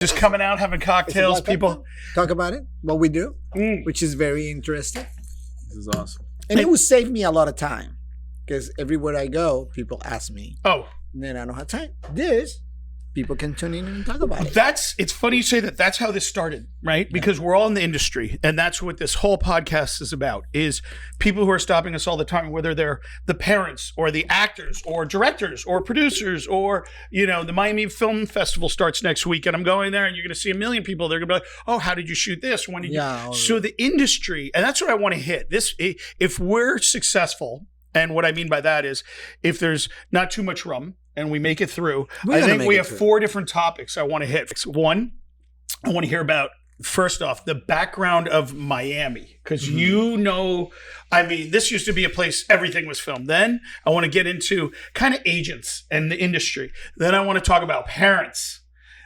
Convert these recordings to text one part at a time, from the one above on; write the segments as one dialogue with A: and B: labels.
A: Just coming out, having cocktails, people.
B: Talk about it, what we do, which is very interesting.
C: This is awesome.
B: And it will save me a lot of time because everywhere I go, people ask me.
A: Oh.
B: And then I don't have time. This, people can tune in and talk about it.
A: It's funny you say that. That's how this started, right? Because we're all in the industry, and that's what this whole podcast is about, is people who are stopping us all the time, whether they're the parents or the actors or directors or producers or, the Miami Film Festival starts next week, and I'm going there, and you're going to see a million people. They're going to be like, oh, how did you shoot this? When did you? So the industry, and that's what I want to hit. This, if we're successful, and what I mean by that is if there's not too much rum, and we make it through. I think we have 4 different topics I want to hit. One, I want to hear about, first off, the background of Miami. Because this used to be a place everything was filmed. Then I want to get into kind of agents and the industry. Then I want to talk about parents.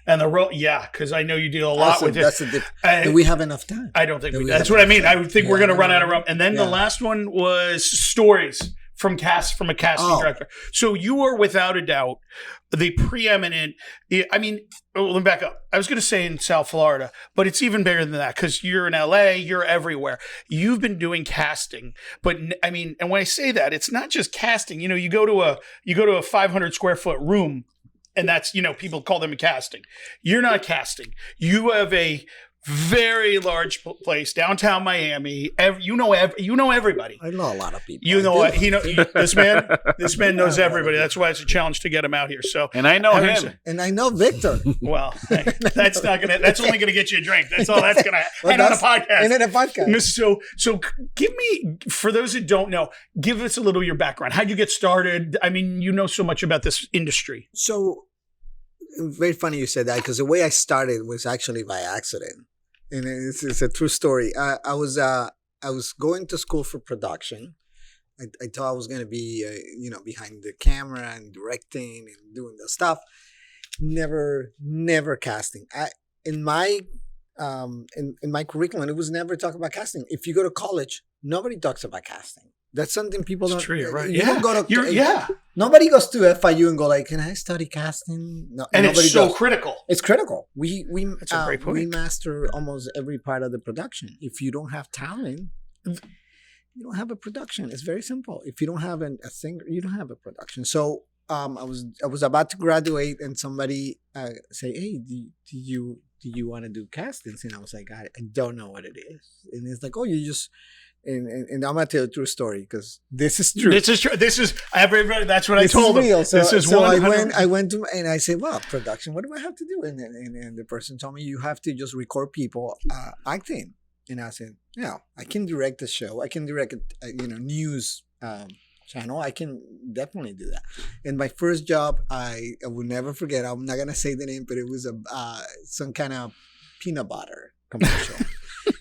A: And the role, because I know you deal a lot with it.
B: Do we have enough time?
A: I don't think that's what I mean. I would think we're going to run out of rum. And then the last one was stories from a casting director. So you are without a doubt the preeminent. Let me back up. I was going to say in South Florida, but it's even bigger than that because you're in LA. You're everywhere. You've been doing casting, but and when I say that, it's not just casting. You go to a 500 square foot room. And that's, people call them a casting. You're not casting. You have a very large place, downtown Miami. You know everybody.
B: I know a lot of people.
A: This man knows everybody. That's why it's a challenge to get him out here. So,
C: and I know him.
B: And I know Victor.
A: Well, that's only going to get you a drink. That's all that's going to happen on a podcast.
B: And in a podcast.
A: So give me, for those that don't know, give us a little of your background. How'd you get started? You know so much about this industry.
B: So very funny you said that because the way I started was actually by accident. And it's a true story. I was going to school for production. I thought I was going to be, behind the camera and directing and doing the stuff. Never casting. In my curriculum, it was never talk about casting. If you go to college, nobody talks about casting. That's something people don't.
A: True, right?
B: You don't go to. Nobody goes to FIU and go like, "Can I study casting?" No,
A: and it's so critical.
B: It's critical. We master almost every part of the production. If you don't have talent, you don't have a production. It's very simple. If you don't have a singer, you don't have a production. So I was about to graduate, and somebody say, "Hey, do you want to do castings?" And I was like, "I don't know what it is." And it's like, "Oh, you just." And I'm gonna tell a true story because this is true.
A: This is true. This is everybody. That's what I told them.
B: Real.
A: This is 100%.
B: I went to and I said, "Well, production. What do I have to do?" And the person told me, "You have to just record people acting." And I said, "Yeah, I can direct the show. I can direct a news channel. I can definitely do that." And my first job, I will never forget. I'm not gonna say the name, but it was some kind of peanut butter commercial.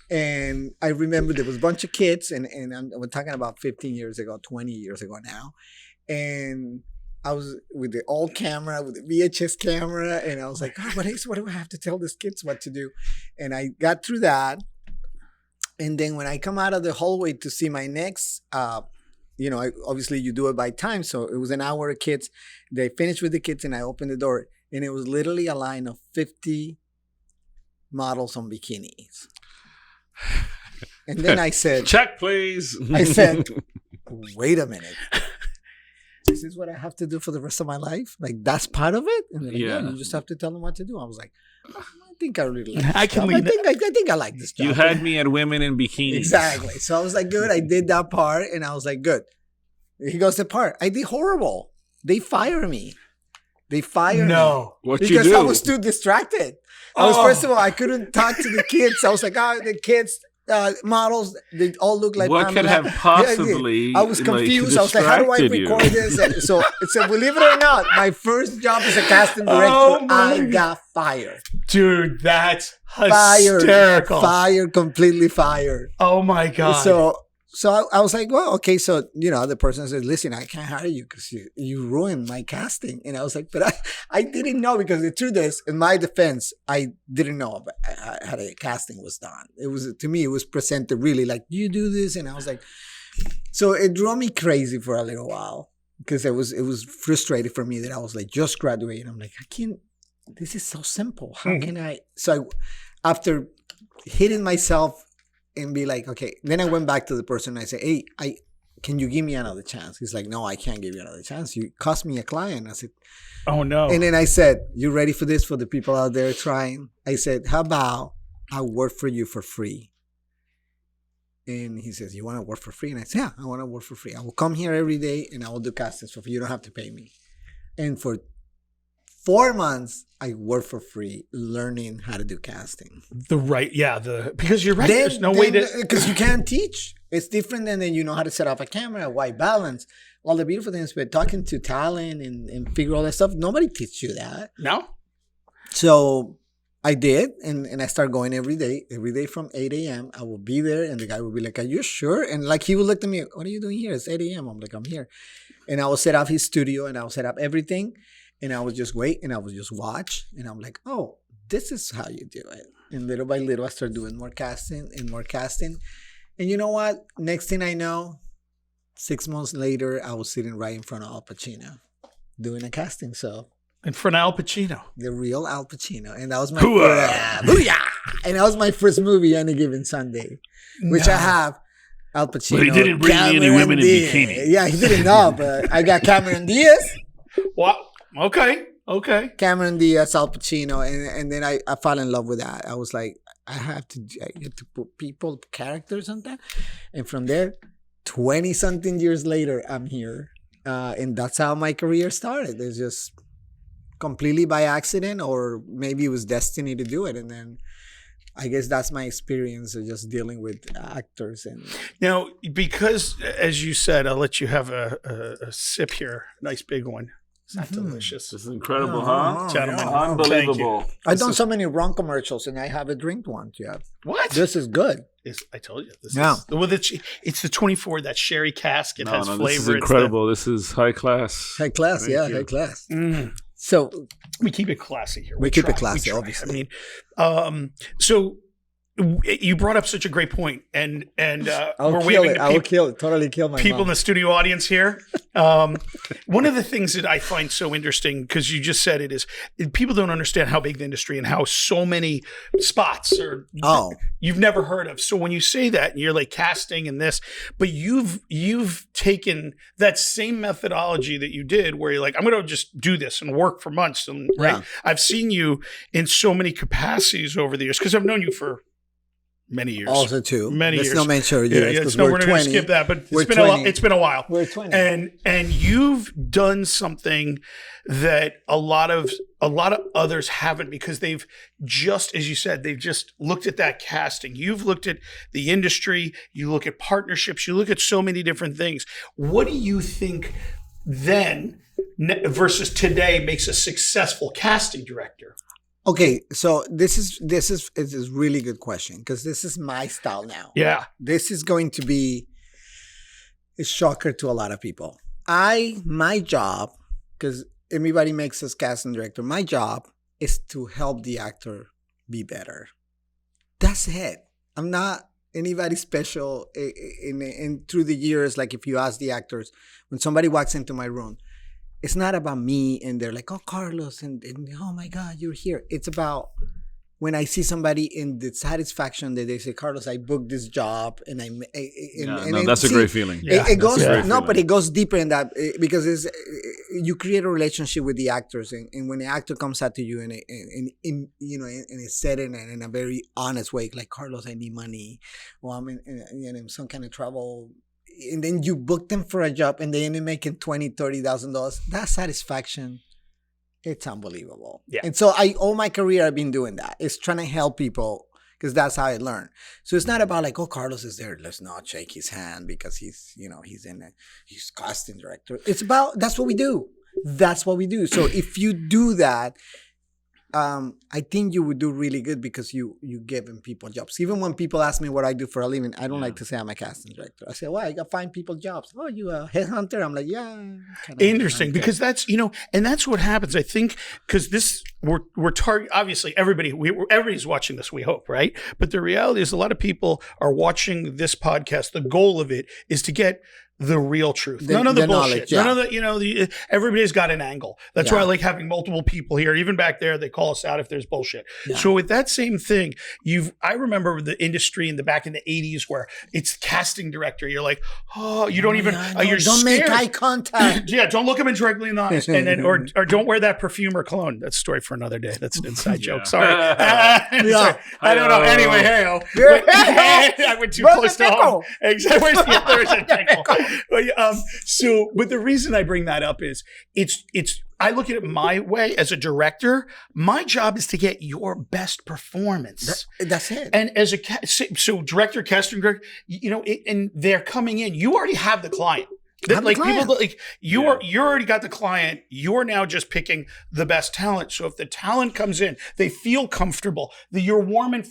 B: And I remember there was a bunch of kids, and we're talking about 15 years ago, 20 years ago now. And I was with the old camera, with the VHS camera, and I was like, "Oh, what do I have to tell these kids what to do?" And I got through that. And then when I come out of the hallway to see my next, obviously you do it by time. So it was an hour of kids. They finished with the kids, and I opened the door, and it was literally a line of 50 models on bikinis. And then I said,
C: "Check, please."
B: I said, "Wait a minute. This is what I have to do for the rest of my life? Like, that's part of it?" And then you just have to tell them what to do. I was like, I think I really like this
A: I can
B: job.
A: lead
B: I think I like this job.
C: You had me at women in bikinis.
B: Exactly. So I was like, good. I did that part, and I was like, good. He goes, the part. I did horrible. They fire me.
A: No.
C: What
B: because
C: you do?
B: I was too distracted. First of all, I couldn't talk to the kids. I was like, the kids, models, they all look like
C: what
B: Pamela.
C: could have possibly
B: I was confused. I was like, how do I record this? And so believe it or not, my first job as a casting director, I got fired.
A: Dude, that's hysterical.
B: Fired, completely fired.
A: Oh my God.
B: So I was like, well, okay. So, the person said, listen, I can't hire you because you ruined my casting. And I was like, but I didn't know, because the truth is, in my defense, I didn't know about how the casting was done. To me, it was presented really like, you do this. And I was like, so it drove me crazy for a little while, because it was frustrating for me that I was like, just graduating. I'm like, I can't this is so simple. How can I? So after hitting myself and be like, okay, then I went back to the person and I said, hey, can you give me another chance? He's like, no, I can't give you another chance. You cost me a client. I said,
A: oh no.
B: And then I said, you ready for this, for the people out there trying? I said, how about I work for you for free? And he says, you want to work for free? And I said, yeah, I want to work for free. I will come here every day and I will do castings for free. You don't have to pay me. And for 4 months, I worked for free learning how to do casting.
A: Because you're right. There's no way to...
B: Because you can't teach. It's different than you know how to set up a camera, white balance. All the beautiful things, but talking to talent and figure all that stuff, nobody teaches you that.
A: No.
B: So I did, and I started going every day from 8 a.m. I will be there, and the guy would be like, are you sure? And like he would look at me, what are you doing here? It's 8 a.m. I'm like, I'm here. And I will set up his studio, and I will set up everything. And I would just wait and I would just watch. And I'm like, oh, this is how you do it. And little by little, I started doing more casting and more casting. And you know what? Next thing I know, 6 months later, I was sitting right in front of Al Pacino doing a casting show.
A: In front of Al Pacino.
B: The real Al Pacino. And that was my first, and that was my first movie, Any Given Sunday, which I have. Al Pacino.
C: But he didn't bring any women in bikini.
B: Yeah, he didn't know, but I got Cameron Diaz.
A: What? Okay.
B: Cameron Diaz, Al Pacino, and then I fell in love with that. I was like, I have to put people, characters on that. And from there, 20-something years later, I'm here. And that's how my career started. It's just completely by accident, or maybe it was destiny to do it. And then I guess that's my experience of just dealing with actors. And
A: now, because, as you said, I'll let you have a sip here. Nice big one. It's not delicious.
C: This is incredible, huh?
A: Gentlemen,
C: unbelievable.
B: I've done so many rum commercials, and I haven't drank one yet.
A: What?
B: This is good.
A: I told you. This
B: Yeah.
A: is, well, it's the 24, that sherry cask. It has flavor.
C: This is incredible. This is high class.
B: High class,
C: Thank you.
B: high class.
A: Mm.
B: So
A: we keep it classy here.
B: We keep it classy, obviously.
A: I mean, so you brought up such a great point, and
B: I'll kill it. I will kill it. Totally kill my
A: people
B: mom.
A: in the studio audience here. One of the things that I find so interesting, because you just said it, is people don't understand how big the industry and how so many spots are you've never heard of. So when you say that, and you're like casting and this, but you've taken that same methodology that you did, where you're like, I'm going to just do this and work for months, and right. I've seen you in so many capacities over the years, because I've known you for many years.
B: Also, too.
A: Many years.
B: Let's not mention years.
A: No, we're going to skip that. But it's been a while.
B: We're 20.
A: And you've done something that a lot of others haven't, because they've just, as you said, they've just looked at that casting. You've looked at the industry. You look at partnerships. You look at so many different things. What do you think then versus today makes a successful casting director?
B: Okay, so this is a really good question, because this is my style now.
A: Yeah.
B: This is going to be a shocker to a lot of people. My job, because everybody makes us casting director, my job is to help the actor be better. That's it. I'm not anybody special. In through the years, like if you ask the actors, when somebody walks into my room, it's not about me and they're like, oh, Carlos, and oh my God, you're here. It's about when I see somebody in the satisfaction that they say, Carlos, I booked this job, and
C: that's a great feeling.
B: It goes but it goes deeper in that, because you create a relationship with the actors, and when the actor comes out to you and it's said in a very honest way, like, Carlos, I need money, or I'm in some kind of trouble. And then you book them for a job, and they end up making $20,000-$30,000. That satisfaction, it's unbelievable.
A: Yeah.
B: And so all my career I've been doing that. It's trying to help people, because that's how I learn. So it's not about like, oh, Carlos is there, let's not shake his hand because he's casting director. It's about, that's what we do. That's what we do. So if you do that, I think you would do really good, because you giving people jobs. Even when people ask me what I do for a living, I don't like to say I'm a casting director. I say, well, I got find people jobs. Oh, you a headhunter? I'm like, yeah.
A: Interesting, because that's, and that's what happens. I think, because we're target, obviously everybody's watching this, we hope, right? But the reality is a lot of people are watching this podcast. The goal of it is to get the real truth. None of the bullshit. None of the, everybody's got an angle. That's why I like having multiple people here. Even back there, they call us out if there's bullshit. Yeah. So with that same thing, I remember the industry back in the 80s where it's casting director. You're like, oh, you don't even, you're
B: don't
A: scared.
B: Make eye contact.
A: Yeah, don't look them directly in the eyes. And then, or don't wear that perfume or cologne. That's a story for another day. That's an inside joke. Sorry. Sorry. I don't know. Anyway, hey-o. I went too close to home. Exactly. There's a tickle. But the reason I bring that up is I look at it my way as a director. My job is to get your best performance.
B: That's it.
A: And as director, casting director, and they're coming in. You already have the client. You already got the client. You're now just picking the best talent. So if the talent comes in, they feel comfortable. You're warm and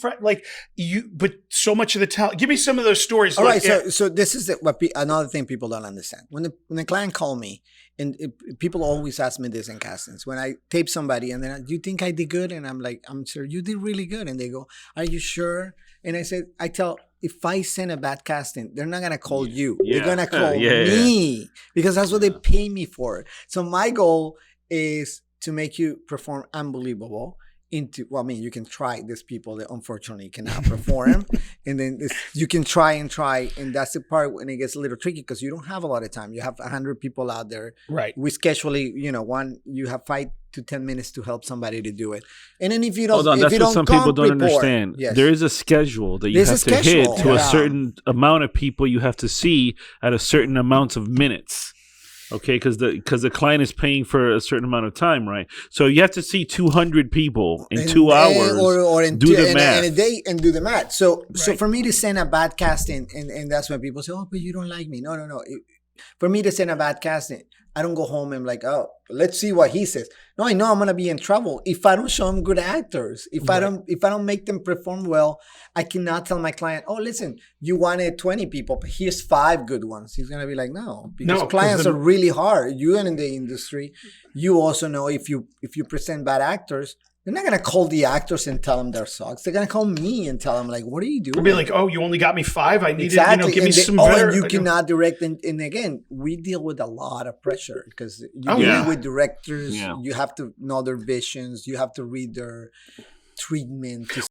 A: but so much of the talent. Give me some of those stories.
B: All right. So this is another thing people don't understand. When the client called me, and people always ask me this in castings. When I tape somebody and then, do you think I did good? And I'm like, I'm sure you did really good. And they go, are you sure? And I tell, if I send a bad casting, they're not going to call you. Yeah. They're going to call me because that's what they pay me for. So my goal is to make you perform unbelievable. You can try. There's people that unfortunately cannot perform. And then you can try. And that's the part when it gets a little tricky because you don't have a lot of time. You have 100 people out there.
A: Right.
B: We schedule, you have 5 to 10 minutes to help somebody to do it. And then if you don't,
C: that's what some people don't understand.
B: Yes.
C: There is a schedule that you have to hit to a certain amount of people you have to see at a certain amount of minutes. Okay, because the client is paying for a certain amount of time, right? So you have to see 200 people in 2 hours,
B: or in
C: the math.
B: In a day, and do the math. So for me to send a bad casting, and that's when people say, "Oh, but you don't like me." No. For me to send a bad casting, I don't go home and like, oh, let's see what he says. No, I know I'm gonna be in trouble if I don't show them good actors. If I don't make them perform well, I cannot tell my client, oh, listen, you wanted 20 people, but here's 5 good ones. He's gonna be like, no, because clients are really hard. You in the industry, you also know if you present bad actors, they're not going to call the actors and tell them their sucks. They're going to call me and tell them, like, what are you doing?
A: They'll be like, oh, you only got me 5. I needed, give me some better.
B: And you cannot direct. And again, we deal with a lot of pressure because you deal with directors. Yeah. You have to know their visions. You have to read their treatment.